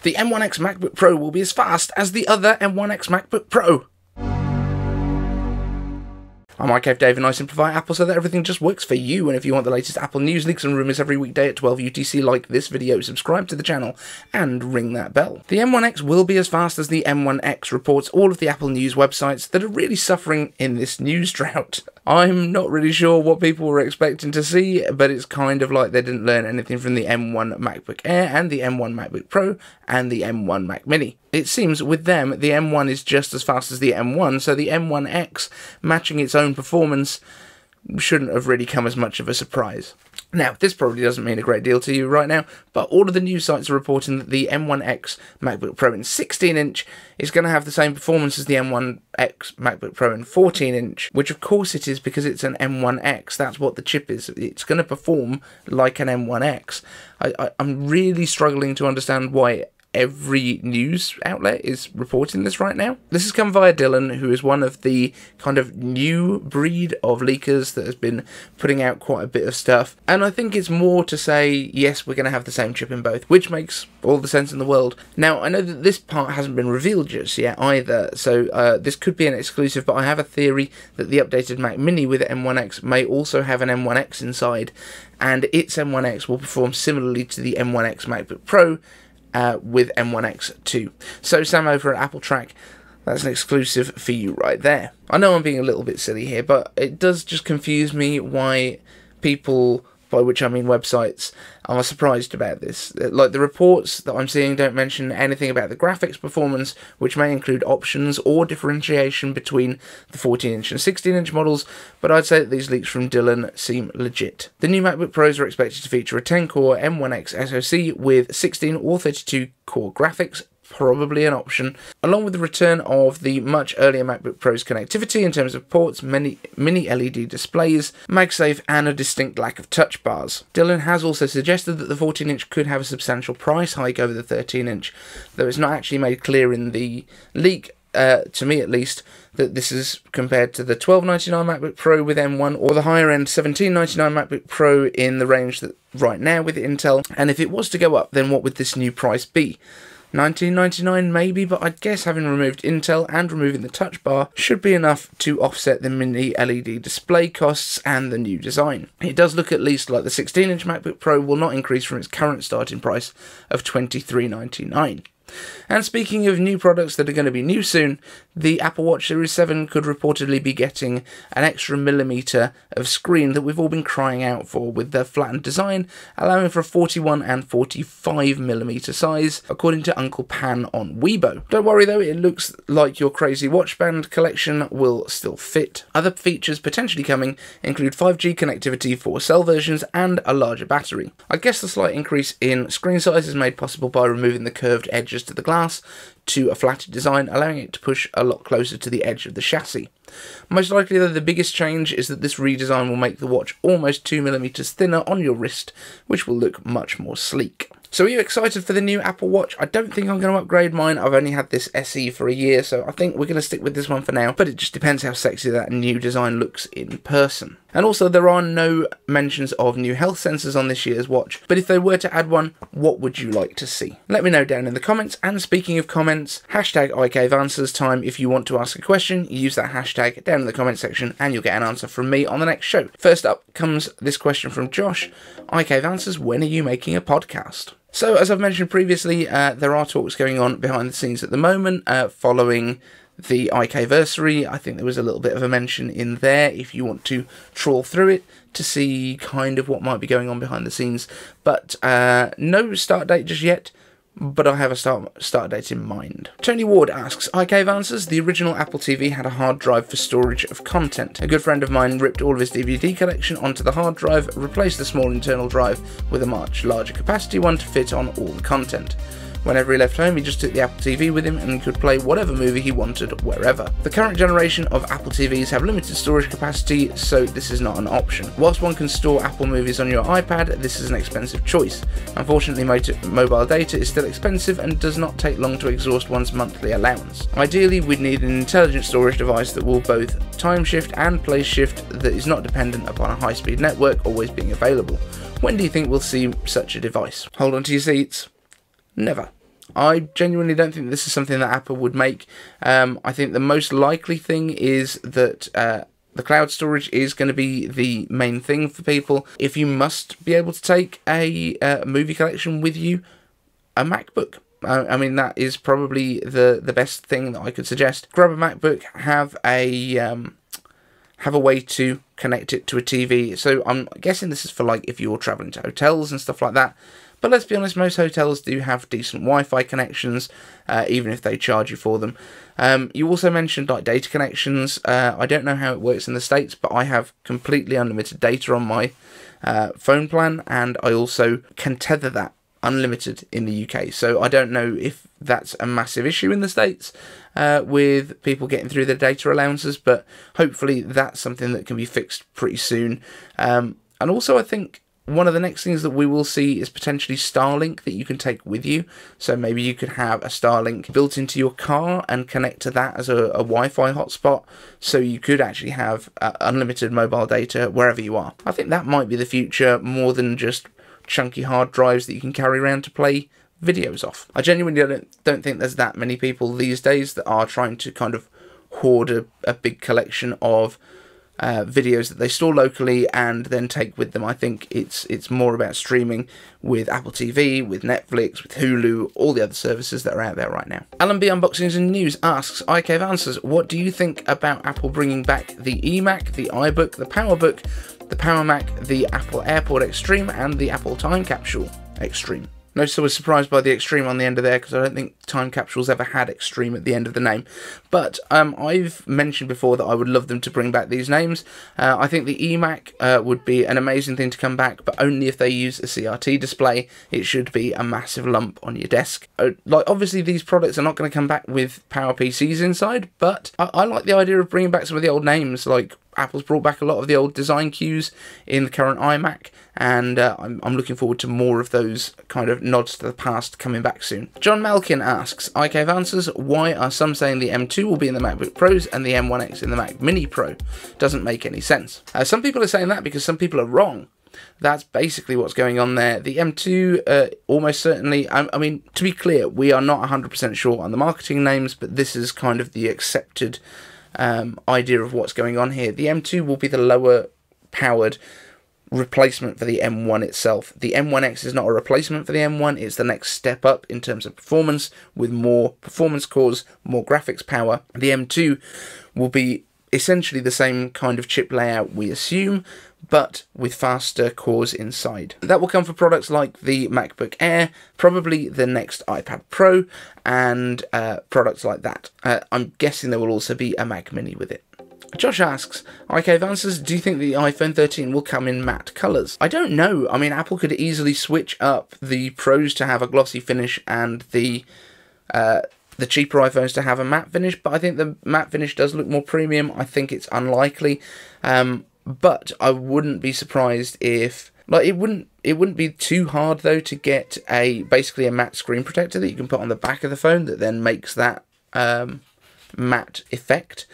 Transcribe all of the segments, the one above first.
The M1X MacBook Pro will be as fast as the other M1X MacBook Pro. I'm iCave Dave and I simplify Apple so that everything just works for you, and if you want the latest Apple news, leaks and rumours every weekday at 12 UTC, like this video, subscribe to the channel and ring that bell. The M1X will be as fast as the M1X, reports all of the Apple news websites that are really suffering in this news drought. I'm not really sure what people were expecting to see, but it's kind of like they didn't learn anything from the M1 MacBook Air and the M1 MacBook Pro and the M1 Mac Mini. It seems with them, the M1 is just as fast as the M1, so the M1X matching its own performance shouldn't have really come as much of a surprise. Now, this probably doesn't mean a great deal to you right now, but all of the news sites are reporting that the M1X MacBook Pro in 16-inch is going to have the same performance as the M1X MacBook Pro in 14-inch, which of course it is because it's an M1X. That's what the chip is. It's going to perform like an M1X. I'm really struggling to understand why every news outlet is reporting this right now. This has come via Dylan, who is one of the kind of new breed of leakers that has been putting out quite a bit of stuff. And I think it's more to say, yes, we're going to have the same chip in both, which makes all the sense in the world. Now, I know that this part hasn't been revealed just yet either, so this could be an exclusive, but I have a theory that the updated Mac Mini with M1X may also have an M1X inside, and its M1X will perform similarly to the M1X MacBook Pro, with M1X too. So Sam over at Apple Track, that's an exclusive for you right there. I know I'm being a little bit silly here, but it does just confuse me why people, by which I mean websites, are surprised about this. Like, the reports that I'm seeing don't mention anything about the graphics performance, which may include options or differentiation between the 14-inch and 16-inch models, but I'd say that these leaks from Dylan seem legit. The new MacBook Pros are expected to feature a 10-core M1X SoC with 16 or 32 core graphics, probably an option, along with the return of the much earlier MacBook Pro's connectivity in terms of ports, mini LED displays, MagSafe, and a distinct lack of touch bars. Dylan has also suggested that the 14-inch could have a substantial price hike over the 13-inch, though it's not actually made clear in the leak, to me at least, that this is compared to the $1299 MacBook Pro with M1 or the higher-end $1799 MacBook Pro in the range that right now with Intel. And if it was to go up, then what would this new price be? $19.99 maybe, but I'd guess having removed Intel and removing the touch bar should be enough to offset the mini LED display costs and the new design. It does look at least like the 16-inch MacBook Pro will not increase from its current starting price of $23.99. And speaking of new products that are going to be new soon, the Apple Watch Series 7 could reportedly be getting an extra millimetre of screen that we've all been crying out for, with the flattened design allowing for a 41 and 45mm size, according to Uncle Pan on Weibo. Don't worry though, it looks like your crazy watch band collection will still fit. Other features potentially coming include 5G connectivity for cell versions and a larger battery. I guess the slight increase in screen size is made possible by removing the curved edges to the glass to a flatted design, allowing it to push a lot closer to the edge of the chassis. Most likely though, the biggest change is that this redesign will make the watch almost 2mm thinner on your wrist, which will look much more sleek. So are you excited for the new Apple Watch? I don't think I'm going to upgrade mine. I've only had this SE for a year, so I think we're going to stick with this one for now, but it just depends how sexy that new design looks in person. And also, there are no mentions of new health sensors on this year's watch, but if they were to add one, what would you like to see? Let me know down in the comments, and speaking of comments, hashtag iCaveAnswers time. If you want to ask a question, use that hashtag down in the comment section, and you'll get an answer from me on the next show. First up comes this question from Josh. iCave Answers, when are you making a podcast? So, as I've mentioned previously, there are talks going on behind the scenes at the moment, following the iCaversary. I think there was a little bit of a mention in there if you want to trawl through it to see kind of what might be going on behind the scenes. But no start date just yet, but I have a start date in mind. Tony Ward asks, iCave Answers, the original Apple TV had a hard drive for storage of content. A good friend of mine ripped all of his DVD collection onto the hard drive, replaced the small internal drive with a much larger capacity one to fit on all the content. Whenever he left home, he just took the Apple TV with him and could play whatever movie he wanted wherever. The current generation of Apple TVs have limited storage capacity, so this is not an option. Whilst one can store Apple movies on your iPad, this is an expensive choice. Unfortunately, mobile data is still expensive and does not take long to exhaust one's monthly allowance. Ideally, we'd need an intelligent storage device that will both time shift and place shift, that is not dependent upon a high-speed network always being available. When do you think we'll see such a device? Hold on to your seats. Never. I genuinely don't think this is something that Apple would make. I think the most likely thing is that the cloud storage is going to be the main thing for people. If you must be able to take a movie collection with you, a MacBook. I mean, that is probably the best thing that I could suggest. Grab a MacBook, have a way to connect it to a TV. So I'm guessing this is for like if you're traveling to hotels and stuff like that. But let's be honest, most hotels do have decent Wi-Fi connections, even if they charge you for them. You also mentioned like data connections. I don't know how it works in the States, but I have completely unlimited data on my phone plan, and I also can tether that unlimited in the UK. So I don't know if that's a massive issue in the States with people getting through their data allowances, but hopefully that's something that can be fixed pretty soon. And also I think one of the next things that we will see is potentially Starlink that you can take with you. So maybe you could have a Starlink built into your car and connect to that as a Wi-Fi hotspot. So you could actually have unlimited mobile data wherever you are. I think that might be the future more than just chunky hard drives that you can carry around to play videos off. I genuinely don't think there's that many people these days that are trying to kind of hoard a big collection of videos that they store locally and then take with them. I think it's more about streaming with Apple TV, with Netflix, with Hulu, all the other services that are out there right now. Alan B Unboxings and News asks, iCave Answers, what do you think about Apple bringing back the eMac, the iBook, the PowerBook, the PowerMac, the Apple AirPod Extreme, and the Apple Time Capsule Extreme? Notice I was surprised by the Extreme on the end of there, because I don't think Time Capsule's ever had Extreme at the end of the name. But I've mentioned before that I would love them to bring back these names. I think the eMac would be an amazing thing to come back, but only if they use a CRT display. It should be a massive lump on your desk. Like, obviously these products are not going to come back with PowerPCs inside, but I like the idea of bringing back some of the old names. Like, Apple's brought back a lot of the old design cues in the current iMac, and I'm looking forward to more of those kind of nods to the past coming back soon. John Malkin asks, iCave Answers, why are some saying the M2 will be in the MacBook Pros and the M1X in the Mac Mini Pro? Doesn't make any sense. Some people are saying that because some people are wrong. That's basically what's going on there. The M2 almost certainly, I mean, to be clear, we are not 100% sure on the marketing names, but this is kind of the accepted idea of what's going on here. The M2 will be the lower powered replacement for the M1 itself. The M1X is not a replacement for the M1, it's the next step up in terms of performance, with more performance cores, more graphics power. The M2 will be essentially the same kind of chip layout, we assume, but with faster cores inside. That will come for products like the MacBook Air, probably the next iPad Pro, and products like that. I'm guessing there will also be a Mac Mini with it. Josh asks, iCave Answers, do you think the iPhone 13 will come in matte colours? I don't know. I mean, Apple could easily switch up the Pros to have a glossy finish and the cheaper iPhones to have a matte finish, but I think the matte finish does look more premium. I think it's unlikely, but I wouldn't be surprised if, like, it wouldn't be too hard though to get basically a matte screen protector that you can put on the back of the phone that then makes that matte effect.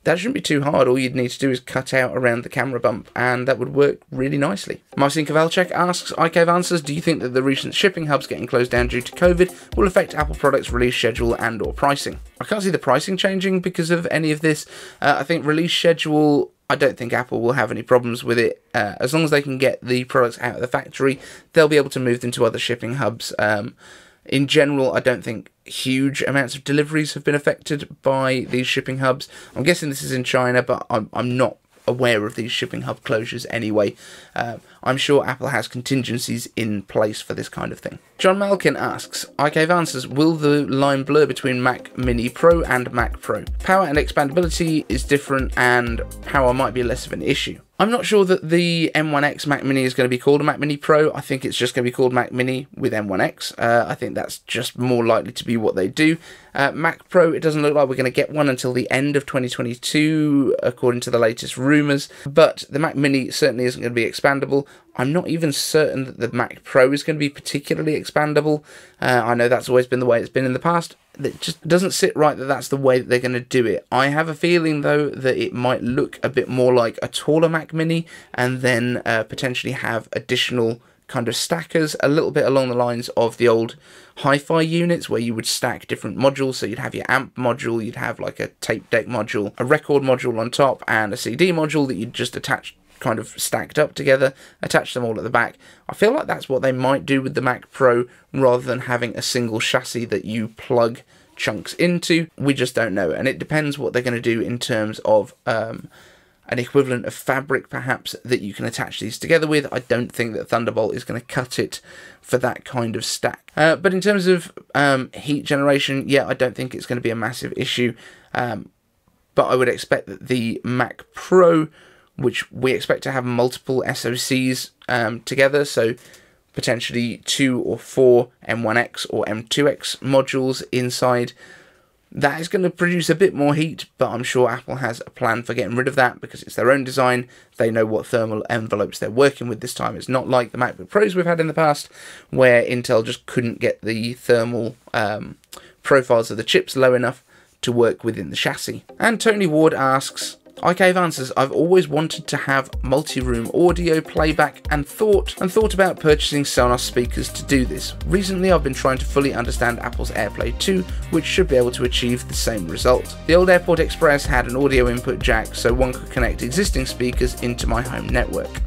That shouldn't be too hard. All you'd need to do is cut out around the camera bump, and that would work really nicely. Marcin Kowalczyk asks, iCave Answers, do you think that the recent shipping hubs getting closed down due to COVID will affect Apple products' release schedule and or pricing? I can't see the pricing changing because of any of this. I think release schedule, I don't think Apple will have any problems with it. As long as they can get the products out of the factory, they'll be able to move them to other shipping hubs. In general, I don't think huge amounts of deliveries have been affected by these shipping hubs. I'm guessing this is in China, but I'm not aware of these shipping hub closures anyway. I'm sure Apple has contingencies in place for this kind of thing. John Malkin asks, iCave Answers, will the line blur between Mac Mini Pro and Mac Pro? Power and expandability is different, and power might be less of an issue. I'm not sure that the M1X Mac Mini is going to be called a Mac Mini Pro. I think it's just going to be called Mac Mini with M1X. I think that's just more likely to be what they do. Mac Pro, it doesn't look like we're going to get one until the end of 2022, according to the latest rumours. But the Mac Mini certainly isn't going to be expandable. I'm not even certain that the Mac Pro is going to be particularly expandable. I know that's always been the way it's been in the past. It just doesn't sit right that that's the way that they're going to do it. I have a feeling, though, that it might look a bit more like a taller Mac Mini, and then potentially have additional kind of stackers, a little bit along the lines of the old hi-fi units where you would stack different modules. So you'd have your amp module, you'd have like a tape deck module, a record module on top, and a CD module that you'd just attach kind of stacked up together, attach them all at the back. I feel like that's what they might do with the Mac Pro rather than having a single chassis that you plug chunks into. We just don't know, and it depends what they're going to do in terms of an equivalent of fabric perhaps that you can attach these together with. I don't think that Thunderbolt is going to cut it for that kind of stack. But in terms of heat generation, yeah, I don't think it's going to be a massive issue. But I would expect that the Mac Pro, which we expect to have multiple SoCs together, so potentially 2 or 4 M1X or M2X modules inside, that is going to produce a bit more heat, but I'm sure Apple has a plan for getting rid of that because it's their own design. They know what thermal envelopes they're working with this time. It's not like the MacBook Pros we've had in the past, where Intel just couldn't get the thermal profiles of the chips low enough to work within the chassis. And Tony Ward asks, iCave answers, I've always wanted to have multi-room audio playback and thought about purchasing Sonos speakers to do this. Recently I've been trying to fully understand Apple's AirPlay 2, which should be able to achieve the same result. The old Airport Express had an audio input jack, so one could connect existing speakers into my home network.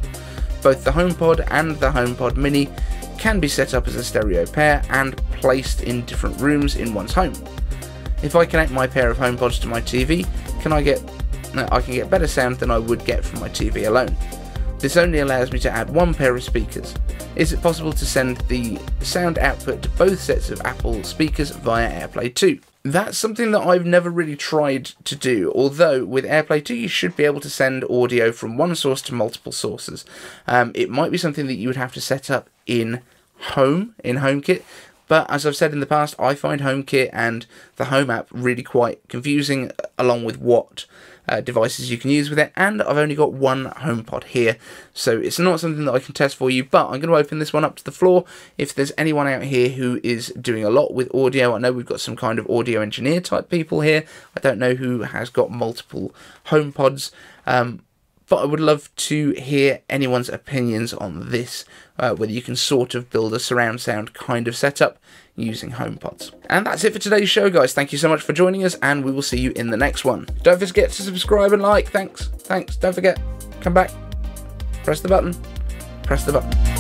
Both the HomePod and the HomePod Mini can be set up as a stereo pair and placed in different rooms in one's home. If I connect my pair of HomePods to my TV, I can get better sound than I would get from my TV alone. This only allows me to add one pair of speakers. Is it possible to send the sound output to both sets of Apple speakers via AirPlay 2? That's something that I've never really tried to do, although with AirPlay 2 you should be able to send audio from one source to multiple sources. It might be something that you would have to set up in HomeKit, but as I've said in the past, I find HomeKit and the Home app really quite confusing, along with what devices you can use with it, and I've only got one HomePod here, so it's not something that I can test for you, but I'm going to open this one up to the floor. If there's anyone out here who is doing a lot with audio, I know we've got some kind of audio engineer type people here, I don't know who has got multiple HomePods, but I would love to hear anyone's opinions on this, whether you can sort of build a surround sound kind of setup using HomePods. And that's it for today's show, guys. Thank you so much for joining us, and we will see you in the next one. Don't forget to subscribe and like. Thanks. Don't forget. Come back. Press the button.